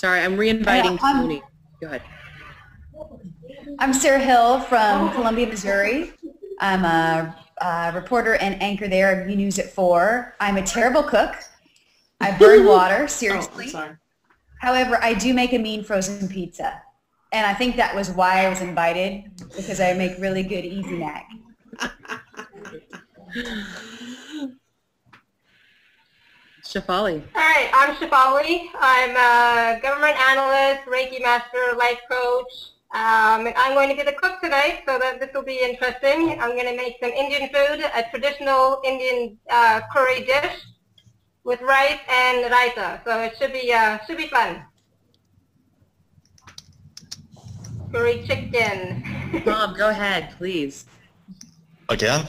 Sorry, I'm re-inviting Tony. Go ahead. I'm Sarah Hill from Columbia, Missouri. I'm a reporter and anchor there at News at 4. I'm a terrible cook. I burn water, seriously. However, I do make a mean frozen pizza. And I think that was why I was invited, because I make really good easy mac. Shefali. All right, I'm Shefali. I'm a government analyst, Reiki master, life coach. I'm going to be the cook tonight, so that this will be interesting. I'm going to make some Indian food, a traditional Indian curry dish with rice and raita. So it should be fun. Curry chicken. Bob, go ahead, please. Again?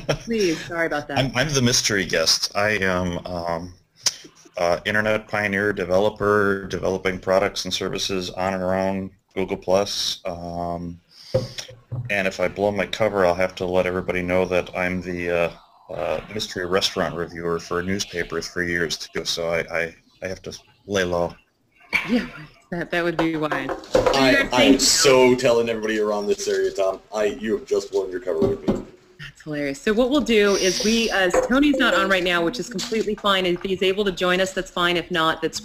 Please, sorry about that. I'm the mystery guest. I am internet pioneer, developer, developing products and services on and around Google+. And if I blow my cover, I'll have to let everybody know that I'm the mystery restaurant reviewer for newspapers for years too. So I have to lay low. Yeah, that would be wise. I'm so telling everybody around this area, Tom. You have just blown your cover with me. That's hilarious. So what we'll do is as Tony's not on right now, which is completely fine. If he's able to join us, that's fine. If not, that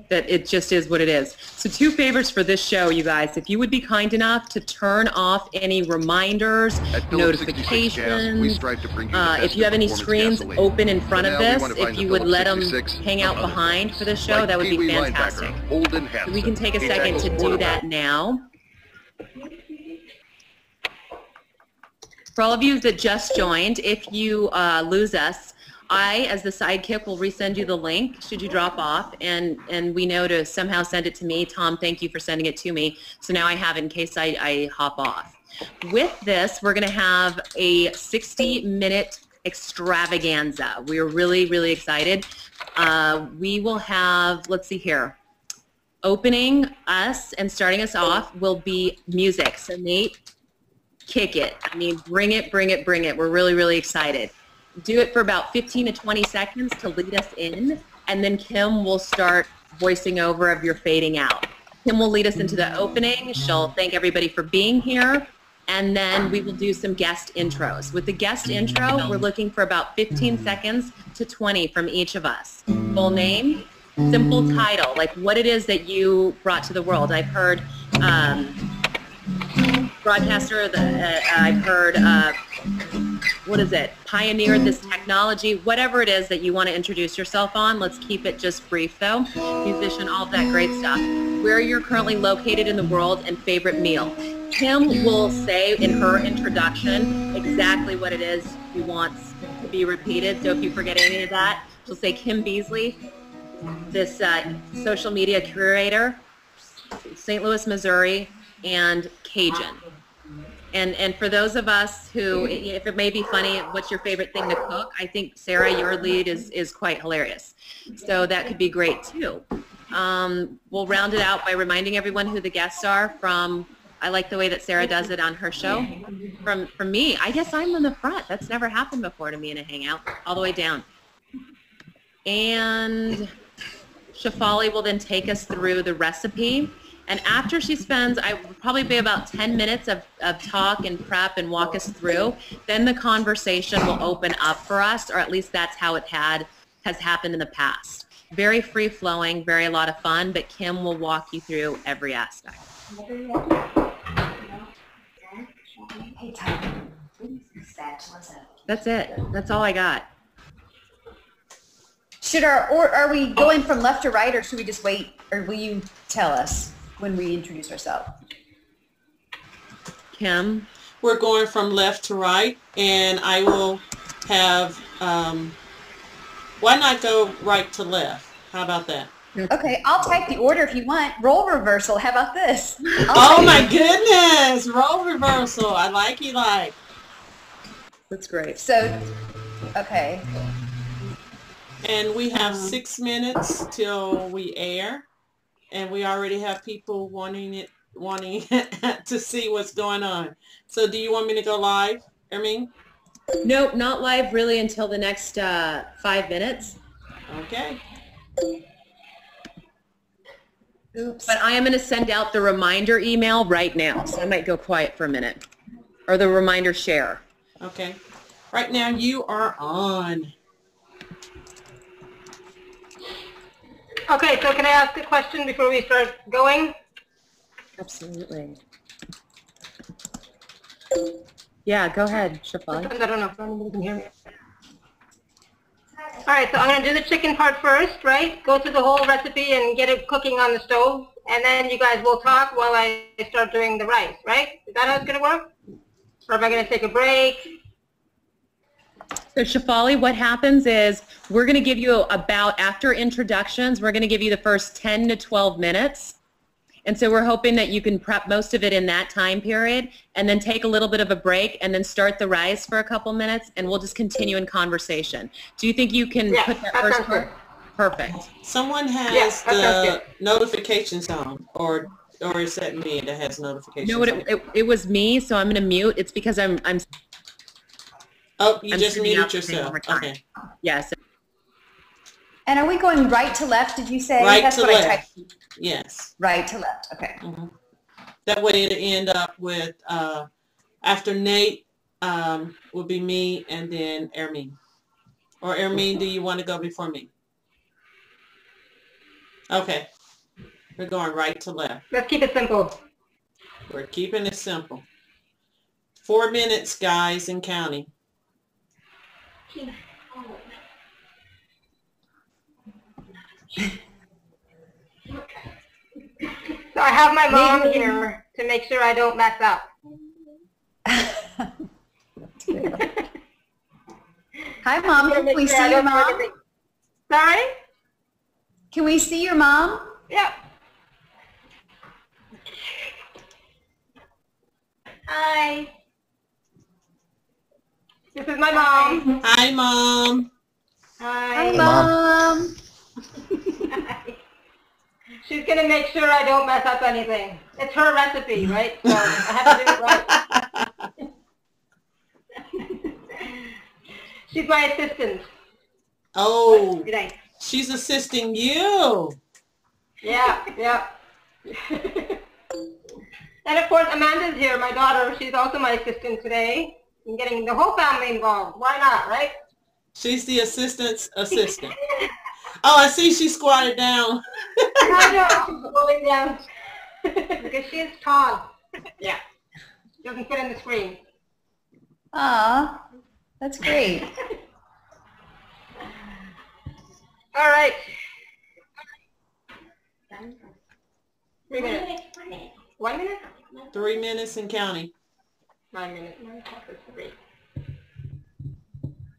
it just is what it is. So 2 favors for this show, you guys. If you would be kind enough to turn off any reminders, notifications, if you have any screens open in front of this, if you would let them hang out behind for this show, that would be fantastic. So we can take a second to do that now. For all of you that just joined, if you lose us, I, as the sidekick, will resend you the link should you drop off, and we know to somehow send it to me. Tom, thank you for sending it to me. So now I have it in case I hop off. With this, we're going to have a 60-minute extravaganza. We are really, really excited. We will have, let's see here, opening us and starting us off will be music. So Nate, kick it. I mean, bring it, bring it, bring it. We're really, really excited. Do it for about 15 to 20 seconds to lead us in, and then Kim will start voicing over of your fading out. Kim will lead us into the opening. She'll thank everybody for being here, and then we will do some guest intros. With the guest intro, we're looking for about 15 seconds to 20 from each of us. Full name, simple title, like what it is that you brought to the world. I've heard broadcaster, I've heard, what is it, pioneered this technology, whatever it is that you want to introduce yourself on. Let's keep it just brief though. Musician, all of that great stuff. Where you're currently located in the world and favorite meal. Kim will say in her introduction exactly what it is she wants to be repeated. So if you forget any of that, she'll say Kim Beasley, this social media curator, St. Louis, Missouri, and Cajun. And for those of us who, if it may be funny, what's your favorite thing to cook? I think, Sarah, your lead is quite hilarious. So that could be great, too. We'll round it out by reminding everyone who the guests are from, I like the way that Sarah does it on her show. From me, I guess I'm in the front. That's never happened before to me in a hangout, all the way down. And Shefali will then take us through the recipe. And after she spends, I will probably be about 10 minutes of talk and prep and walk us through, then the conversation will open up for us, or at least that's how it has happened in the past. Very free-flowing, very a lot of fun, but Kim will walk you through every aspect. That's it. That's all I got. Are we going from left to right, or should we just wait, or will you tell us when we introduce ourselves? Kim? We're going from left to right, and I will have, why not go right to left? How about that? Okay, I'll type the order if you want. Role reversal, how about this? Oh my goodness, role reversal. I like you like. That's great. So, okay. And we have 6 minutes till we air. And we already have people wanting to see what's going on. So do you want me to go live, Ermine? Nope, not live really until the next 5 minutes. Okay. Oops. But I am going to send out the reminder email right now, so I might go quiet for a minute. Or the reminder share. Okay. Right now you are on. Okay, so can I ask a question before we start going? Absolutely. Yeah, go ahead, Shefali. I don't know if anybody can hear me. All right, so I'm going to do the chicken part first, right? Go through the whole recipe and get it cooking on the stove, and then you guys will talk while I start doing the rice, right? Is that how it's going to work? Or am I going to take a break? So Shefali, what happens is we're going to give you about, after introductions, we're going to give you the first 10 to 12 minutes. And so we're hoping that you can prep most of it in that time period and then take a little bit of a break and then start the rice for a couple minutes and we'll just continue in conversation. Do you think you can put that first part? Perfect. Someone has the notifications on, or is that me that has notifications? No, it was me, so I'm going to mute. It's because I'm Oh, you I'm just turning muted out the yourself. camera time. Okay. Yes. And are we going right to left, did you say? Right That's to what left. I typed. Yes. Right to left, okay. Mm-hmm. That way it'll end up with, after Nate will be me and then Ermine. Or Ermine, do you want to go before me? Okay. We're going right to left. Let's keep it simple. We're keeping it simple. 4 minutes, guys, and counting. So I have my mom here to make sure I don't mess up. Hi, Mom. Can we see your mom? Sorry? Can we see your mom? Yeah. Hi. This is my mom. Hi, Mom. Hi, Hi. Mom. She's going to make sure I don't mess up anything. It's her recipe, right? So I have to do it right. She's my assistant. Oh, Good night. she's assisting you. Yeah, yeah. And of course, Amanda's here, my daughter. She's also my assistant today. I'm getting the whole family involved. Why not, right? She's the assistant's assistant. Oh, I see she squatted down. I know, she's going down. Because she's tall. Yeah. She doesn't fit in the screen. Aw, that's great. All right. 3 minutes. 1 minute? 3 minutes and counting. 9 minutes. 9 plus is 3.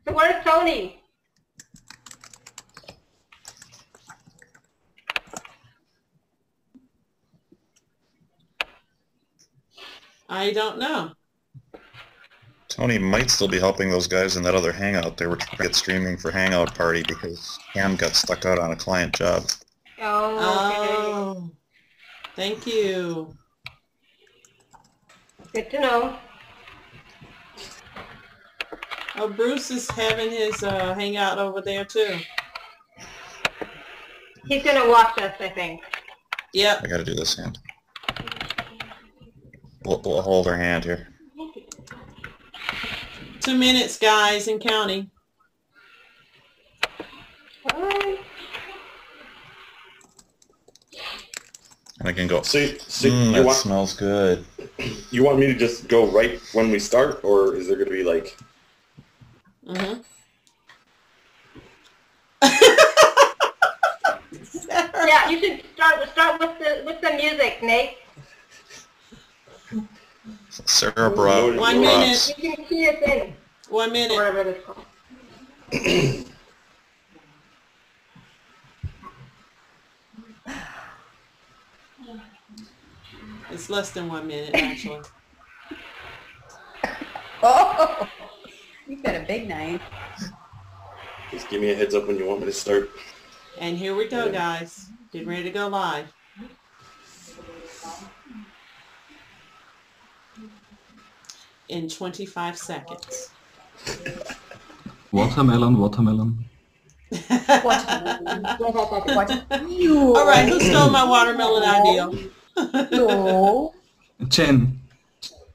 So where's Tony? I don't know. Tony might still be helping those guys in that other hangout. They were trying to get streaming for Hangout Party because Cam got stuck out on a client job. Oh, okay. Oh, thank you. Good to know. Oh, Bruce is having his hangout over there too. He's going to watch us, I think. Yep. I gotta do this hand. We'll hold her hand here. 2 minutes, guys, and counting. Bye. And I can go, So that smells good. you want me to just go right when we start, or is there going to be like... Mm-hmm. Yeah, you should start with the music, Nate. Sarah brought 1 minute. You can key us in. 1 minute. Whatever it is called. It's less than 1 minute, actually. Oh, you've got a big knife. Just give me a heads up when you want me to start. And here we go, guys. Get ready to go live. In 25 seconds. Watermelon, watermelon. Watch it. All right, who stole my watermelon idea? No. Chen.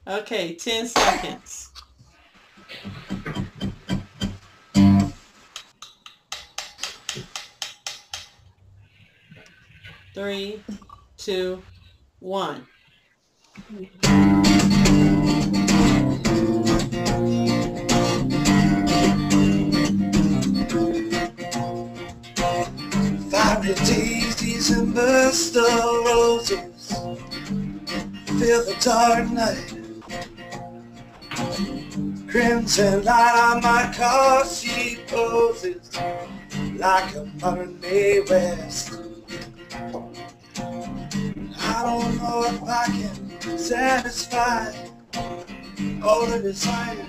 Okay, 10 seconds. Three, two, one. Fiery daisies and burst of roses fill the dark night. Crimson light on my car seat poses like a modern day west. I don't know if I can satisfy all the desires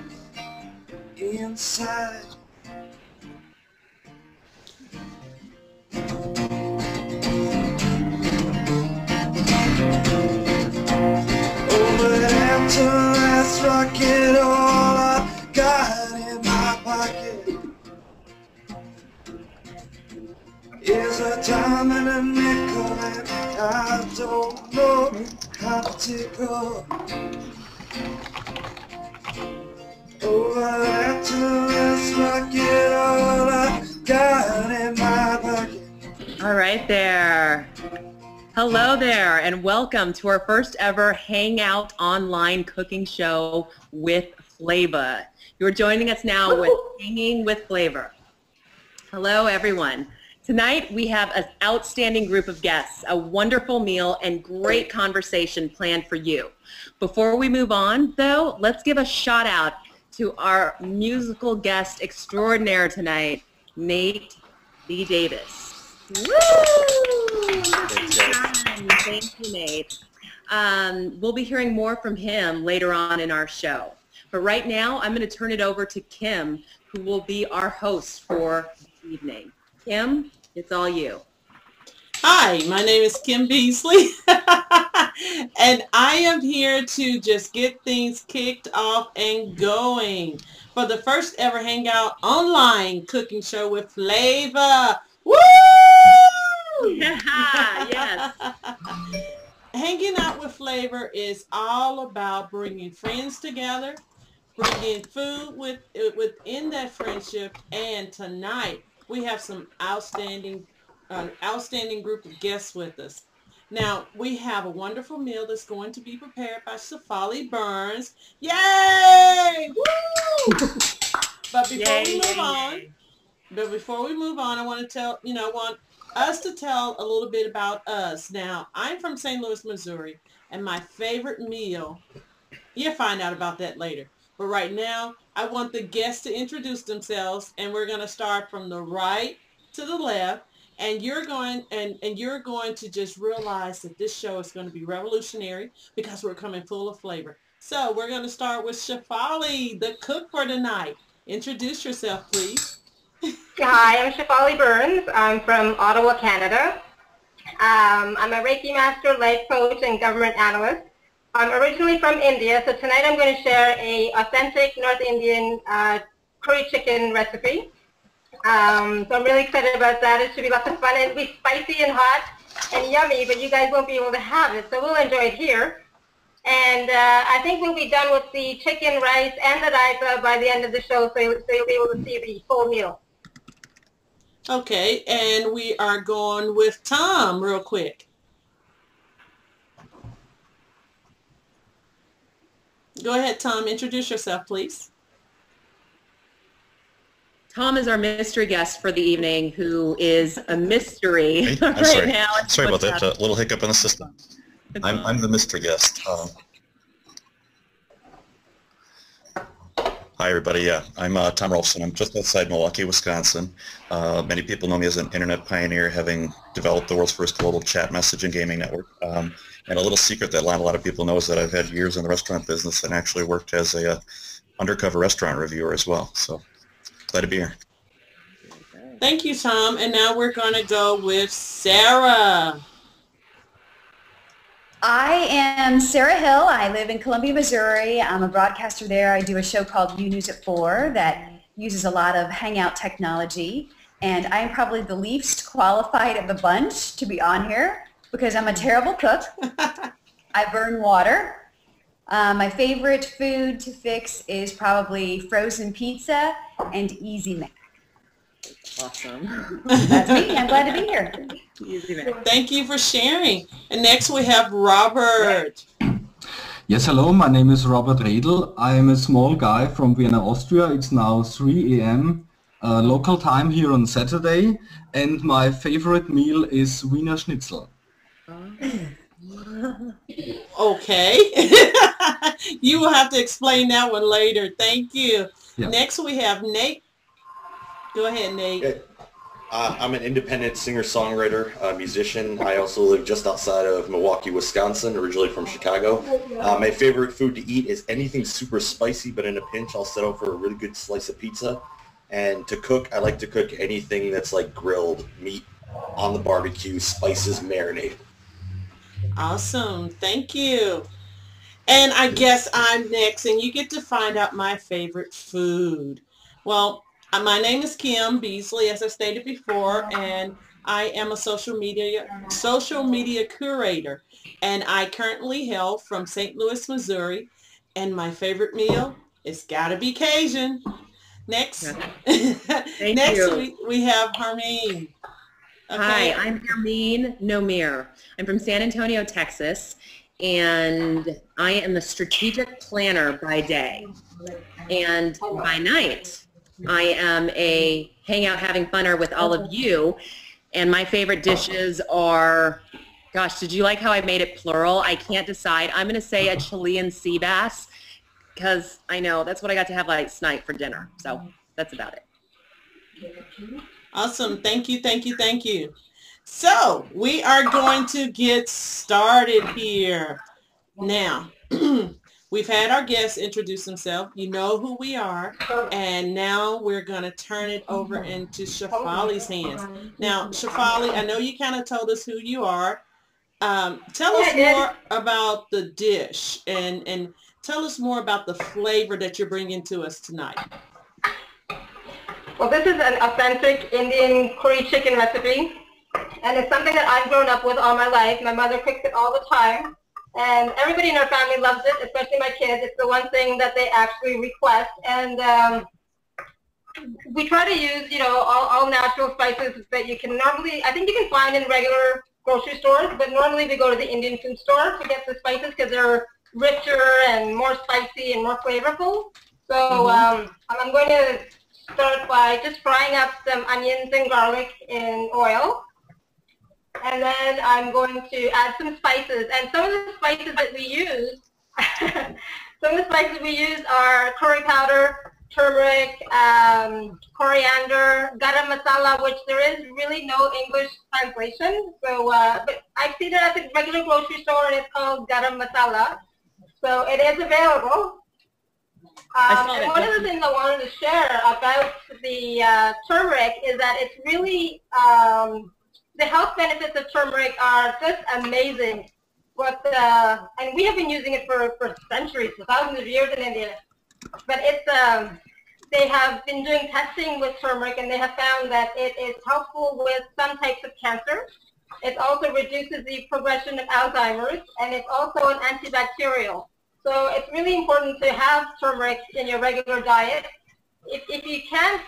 inside. Oh, but after I struck it all I got in my pocket is a dime and a nickel, and I don't know how to go. Oh, but after I struck it all I got in my pocket. All right there. Hello there, and welcome to our first ever Hangout online cooking show with Flavor. You're joining us now with Hanging with Flavor. Hello, everyone. Tonight, we have an outstanding group of guests, a wonderful meal, and great conversation planned for you. Before we move on, though, let's give a shout out to our musical guest extraordinaire tonight, Nate Lee Davis. Woo! Thank you, Nate. We'll be hearing more from him later on in our show. But right now, I'm going to turn it over to Kim, who will be our host for the evening. Kim, it's all you. Hi, my name is Kim Beasley, and I am here to just get things kicked off and going for the first ever Hangout online cooking show with Flavor. Woo! Yes. Hanging out with Flavor is all about bringing friends together, bringing food within that friendship, and tonight we have some outstanding group of guests with us. Now, we have a wonderful meal that's going to be prepared by Shefali Burns. Yay! Woo! But before we move on, I want to tell, I want us to tell a little bit about us. Now, I'm from St. Louis, Missouri, and my favorite meal, you'll find out about that later. But right now, I want the guests to introduce themselves, and we're going to start from the right to the left, and you're going to just realize that this show is going to be revolutionary because we're coming full of flavor. So we're going to start with Shefali, the cook for tonight. Introduce yourself, please. Hi, I'm Shefali Burns. I'm from Ottawa, Canada. I'm a Reiki Master, life coach, and government analyst. I'm originally from India, so tonight I'm going to share a authentic North Indian curry chicken recipe. So I'm really excited about that. It should be lots of fun. It'll be spicy and hot and yummy, but you guys won't be able to have it, so we'll enjoy it here. And I think we'll be done with the chicken, rice, and the raita by the end of the show, so you'll be able to see the full meal. Okay, and we are going with Tom real quick. Go ahead, Tom. Introduce yourself, please. Tom is our mystery guest for the evening, who is a mystery Hey, I'm right sorry. now. Sorry about that. Little hiccup in the system. I'm the mystery guest. Hi, everybody. Yeah, I'm Tom Rolfson. I'm just outside Milwaukee, Wisconsin. Many people know me as an internet pioneer, having developed the world's first global chat messaging gaming network. And a little secret that not a lot of people know is that I've had years in the restaurant business and actually worked as a undercover restaurant reviewer as well. So glad to be here. Thank you, Tom. And now we're going to go with Sarah. I am Sarah Hill. I live in Columbia, Missouri. I'm a broadcaster there. I do a show called You News at 4 that uses a lot of Hangout technology. And I'm probably the least qualified of the bunch to be on here because I'm a terrible cook. I burn water. My favorite food to fix is probably frozen pizza and Easy Mac. Awesome. That's me. I'm glad to be here. Easy Mac. Thank you for sharing. And next we have Robert. Yes, hello, my name is Robert Redl. I am a small guy from Vienna, Austria. It's now 3 a.m. Local time here on Saturday, and my favorite meal is Wiener Schnitzel. Okay. You will have to explain that one later. Thank you. Yeah. Next we have Nate. Go ahead, Nate. Okay. I'm an independent singer-songwriter, musician. I also live just outside of Milwaukee, Wisconsin, originally from Chicago. My favorite food to eat is anything super spicy, but in a pinch I'll settle for a really good slice of pizza. And to cook, I like to cook anything that's like grilled meat on the barbecue, spices, marinade. Awesome. Thank you. And I guess I'm next, and you get to find out my favorite food. Well, my name is Kim Beasley, as I stated before, and I am a social media curator, and I currently hail from St. Louis, Missouri, and my favorite meal is gotta be Cajun. Next, we have Harmeen. Okay. Hi, I'm Hermine Nomir. I'm from San Antonio, Texas, and I am a strategic planner by day. And by night, I am a hangout having funner with all of you. And my favorite dishes are, gosh, did you like how I made it plural? I can't decide. I'm going to say a Chilean sea bass because I know that's what I got to have last night for dinner. So that's about it. Awesome. Thank you, thank you, thank you. So we are going to get started here. Now, we've had our guests introduce themselves. You know who we are. And now we're going to turn it over into Shefali's hands. Now, Shefali, I know you kind of told us who you are. Tell us more about the dish and tell us more about the flavor that you're bringing to us tonight. Well, this is an authentic Indian curry chicken recipe, and it's something that I've grown up with all my life. My mother cooks it all the time, and everybody in our family loves it, especially my kids. It's the one thing that they actually request, and we try to use, you know, all natural spices that you can normally, I think you can find in regular grocery stores, but normally we go to the Indian food store to get the spices because they're richer and more spicy and more flavorful. So I'm going to start by just frying up some onions and garlic in oil. And then I'm going to add some spices. And some of the spices that we use, are curry powder, turmeric, coriander, garam masala, which there is really no English translation. So, but I've seen it at the regular grocery store, and it's called garam masala. So it is available. And one of the things I wanted to share about the turmeric is that it's really, the health benefits of turmeric are just amazing. And we have been using it for centuries, for thousands of years in India. But it's, they have been doing testing with turmeric, and they have found that it is helpful with some types of cancer. It also reduces the progression of Alzheimer's, and it's also an antibacterial. So it's really important to have turmeric in your regular diet. If you can't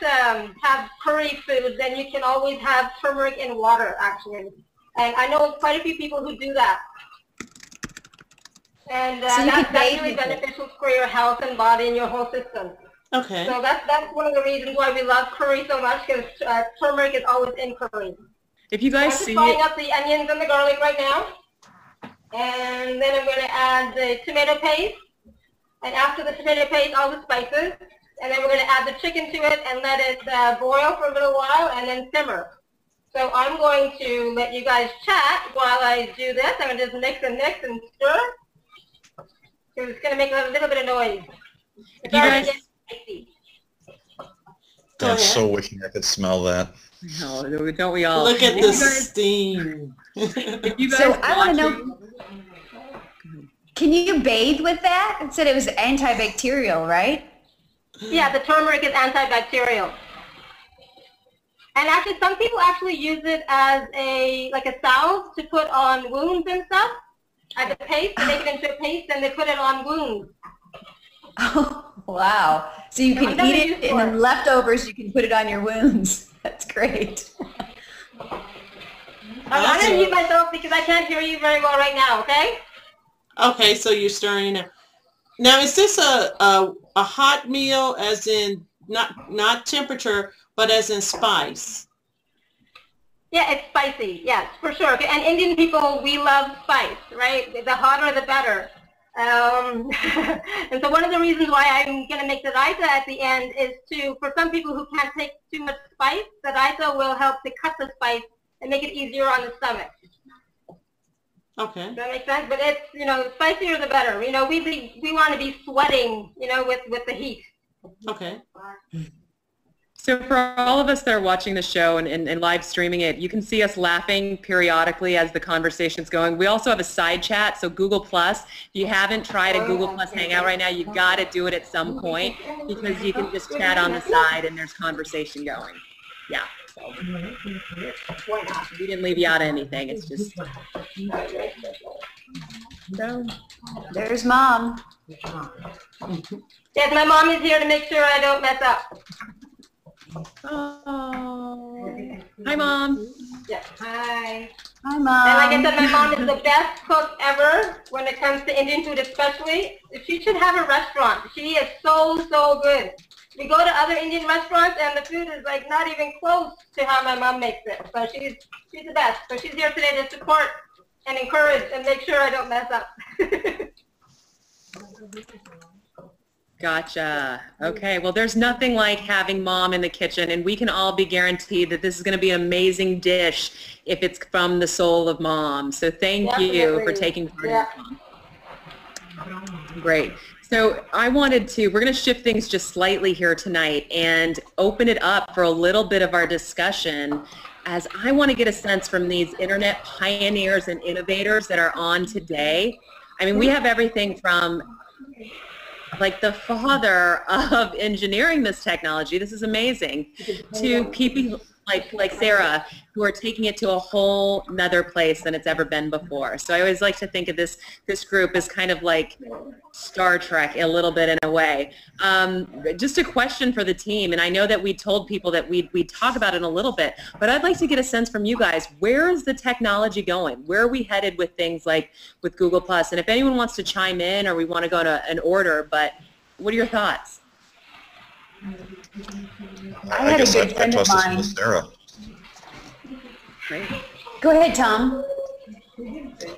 have curry food, then you can always have turmeric in water, actually. And I know quite a few people who do that. And so that's really beneficial for your health and body and your whole system. Okay. So that's one of the reasons why we love curry so much, because turmeric is always in curry. If you guys see, I'm just frying up the onions and the garlic right now. And then I'm going to add the tomato paste. And after the tomato paste, all the spices. And then we're going to add the chicken to it and let it boil for a little while and then simmer. So I'm going to let you guys chat while I do this. I'm going to just mix and stir. Because it's going to make a little bit of noise. It's already getting spicy. I'm so wishing I could smell that. No, don't we all? Look at the steam. If you guys So I want to know, can you bathe with that? It said it was antibacterial, right? Yeah, the turmeric is antibacterial. And actually, some people actually use it as a salve to put on wounds and stuff. As a paste, they make it into a paste and they put it on wounds. Oh, wow. So you can eat it and then leftovers you can put it on your wounds. That's great. I'm going to mute myself because I can't hear you very well right now, okay? Okay, so you're stirring it. Now, is this a hot meal as in not temperature, but as in spice? Yeah, it's spicy. Yes, for sure. Okay. And Indian people, we love spice, right? The hotter, the better. And so one of the reasons why I'm going to make the raita at the end is for some people who can't take too much spice, the raita will help to cut the spice and make it easier on the stomach. Okay. Does that make sense? But it's, the spicier the better. We want to be sweating, with the heat. Okay. So for all of us that are watching the show and live streaming it, you can see us laughing periodically as the conversation's going. We also have a side chat, so Google Plus. If you haven't tried a Google Plus Hangout right now, you've got to do it at some point because you can just chat on the side and there's conversation going. Yeah. So we didn't leave you out of anything. It's just... So there's Mom. Yes, my mom is here to make sure I don't mess up. Oh, hi, Mom. Yeah. Hi. Hi, Mom. And like I said, my mom is the best cook ever when it comes to Indian food, especially. She should have a restaurant. She is so good. We go to other Indian restaurants and the food is like not even close to how my mom makes it. So she's the best. So she's here today to support and encourage and make sure I don't mess up. Gotcha. Okay. Well, there's nothing like having Mom in the kitchen, and we can all be guaranteed that this is going to be an amazing dish if it's from the soul of Mom. So thank you for taking part in it. Great. So we're going to shift things just slightly here tonight and open it up for a little bit of our discussion, as I want to get a sense from these internet pioneers and innovators that are on today. I mean, we have everything from like the father of engineering this technology, this is amazing, to people like Sarah, who are taking it to a whole nother place than it's ever been before. So I always like to think of this group as kind of like Star Trek a little bit in a way. Just a question for the team, and I know that we told people that we'd talk about it a little bit, but I'd like to get a sense from you guys, where is the technology going? Where are we headed with things like with Google+? And if anyone wants to chime in, or we want to go to an order, but what are your thoughts? I had a good friend of mine. Sarah. Great. Go ahead, Tom.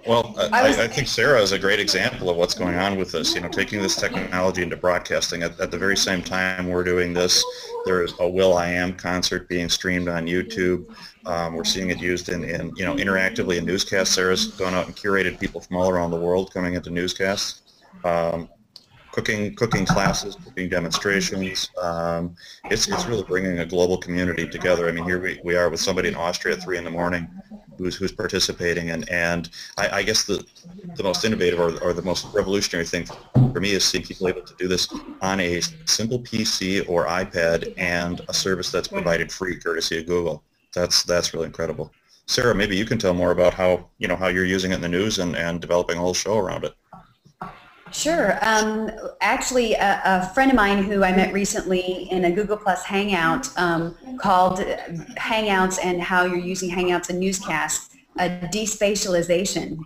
Well, I think Sarah is a great example of what's going on with this. Taking this technology into broadcasting. At the very same time we're doing this, there is a will.i.am concert being streamed on YouTube. We're seeing it used in interactively in newscasts. Sarah's gone out and curated people from all around the world coming into newscasts. Cooking classes, cooking demonstrations. It's really bringing a global community together. I mean, here we are with somebody in Austria at 3 in the morning who's participating, and I guess the most innovative or the most revolutionary thing for me is seeing people able to do this on a simple PC or iPad and a service that's provided free courtesy of Google. That's really incredible. Sarah, maybe you can tell more about how you're using it in the news and developing a whole show around it. Sure. Actually, a friend of mine who I met recently in a Google Plus Hangout called Hangouts and how you're using Hangouts in newscasts, a despatialization.